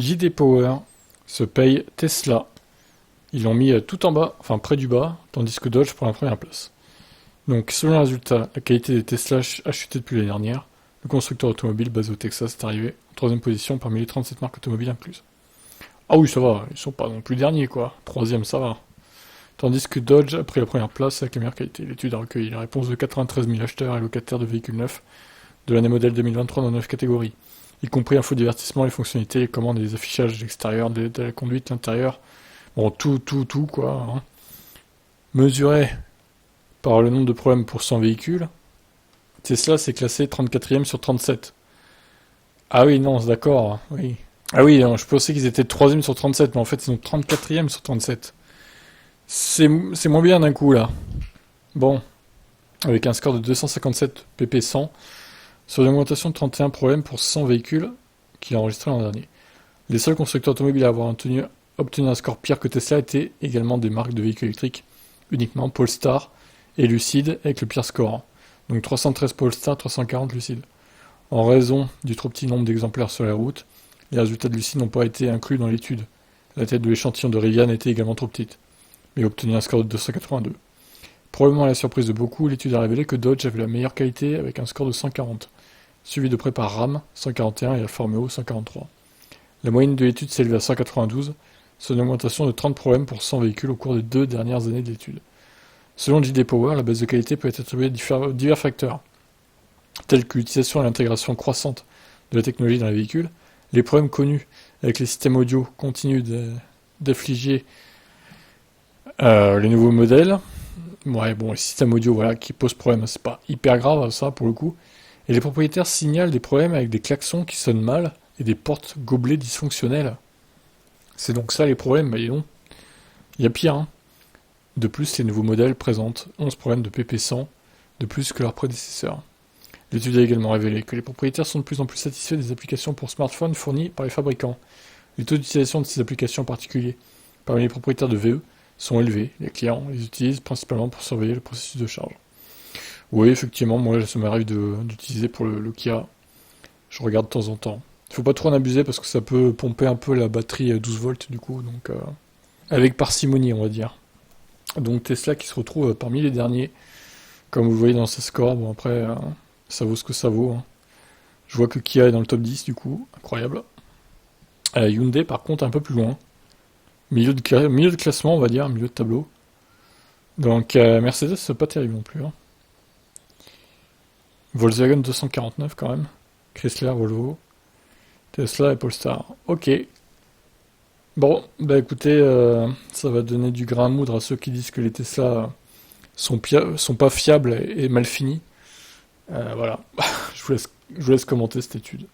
JD Power se paye Tesla. Ils l'ont mis tout en bas, enfin près du bas, tandis que Dodge prend la première place. Donc, selon le résultat, la qualité des Tesla a chuté depuis l'année dernière. Le constructeur automobile basé au Texas est arrivé en troisième position parmi les 37 marques automobiles incluses. Ah oui, ça va, ils sont pas non plus derniers, quoi. Troisième, ça va. Tandis que Dodge a pris la première place avec la meilleure qualité. L'étude a recueilli la réponse de 93 000 acheteurs et locataires de véhicules neufs de l'année modèle 2023 dans 9 catégories, y compris infodivertissement, les fonctionnalités, les commandes et les affichages de l'extérieur, de la conduite, l'intérieur. Bon, tout, quoi. Hein. Mesuré par le nombre de problèmes pour 100 véhicules, Tesla s'est classé 34e sur 37. Ah oui, non, c'est d'accord, oui. Ah oui, non, je pensais qu'ils étaient 3e sur 37, mais en fait, ils sont 34e sur 37. C'est moins bien d'un coup, là. Bon, avec un score de 257 pp 100, sur une augmentation de 31 problèmes pour 100 véhicules qu'il a enregistré l'an dernier. Les seuls constructeurs automobiles à avoir obtenu un score pire que Tesla étaient également des marques de véhicules électriques, uniquement Polestar et Lucid avec le pire score. Donc 313 Polestar, 340 Lucid. En raison du trop petit nombre d'exemplaires sur la route, les résultats de Lucid n'ont pas été inclus dans l'étude. La tête de l'échantillon de Rivian était également trop petite, mais a obtenu un score de 282. Probablement à la surprise de beaucoup, l'étude a révélé que Dodge avait la meilleure qualité avec un score de 140, suivi de près par Ram 141 et Alfa Romeo 143. La moyenne de l'étude s'élevait à 192, soit une augmentation de 30 problèmes pour 100 véhicules au cours des 2 dernières années de l'étude. Selon JD Power, la baisse de qualité peut être attribuée à divers facteurs, tels que l'utilisation et l'intégration croissante de la technologie dans les véhicules, les problèmes connus avec les systèmes audio continuent d'affliger les nouveaux modèles. Ouais, bon, les systèmes audio, voilà, qui posent problème, c'est pas hyper grave, ça, pour le coup. Et les propriétaires signalent des problèmes avec des klaxons qui sonnent mal et des portes gobelets dysfonctionnelles. C'est donc ça les problèmes, bah dis donc. Il y a pire, hein. De plus, les nouveaux modèles présentent 11 problèmes de PP100 de plus que leurs prédécesseurs. L'étude a également révélé que les propriétaires sont de plus en plus satisfaits des applications pour smartphones fournies par les fabricants. Les taux d'utilisation de ces applications en particulier parmi les propriétaires de VE sont élevés. Les clients les utilisent principalement pour surveiller le processus de charge. Oui, effectivement, moi ça m'arrive d'utiliser pour le Kia. Je regarde de temps en temps. Il faut pas trop en abuser parce que ça peut pomper un peu la batterie à 12 volts du coup, donc avec parcimonie on va dire. Donc Tesla qui se retrouve parmi les derniers, comme vous le voyez dans ses scores. Bon après, ça vaut ce que ça vaut. Hein. Je vois que Kia est dans le top 10 du coup, incroyable. Hyundai par contre un peu plus loin. Milieu de classement on va dire, milieu de tableau. Donc Mercedes c'est pas terrible non plus. Hein. Volkswagen 249 quand même. Chrysler, Volvo. Tesla et Polestar. Ok. Bon, bah écoutez, ça va donner du grain à moudre à ceux qui disent que les Tesla sont pas fiables et mal finis. Voilà. Je vous laisse commenter cette étude.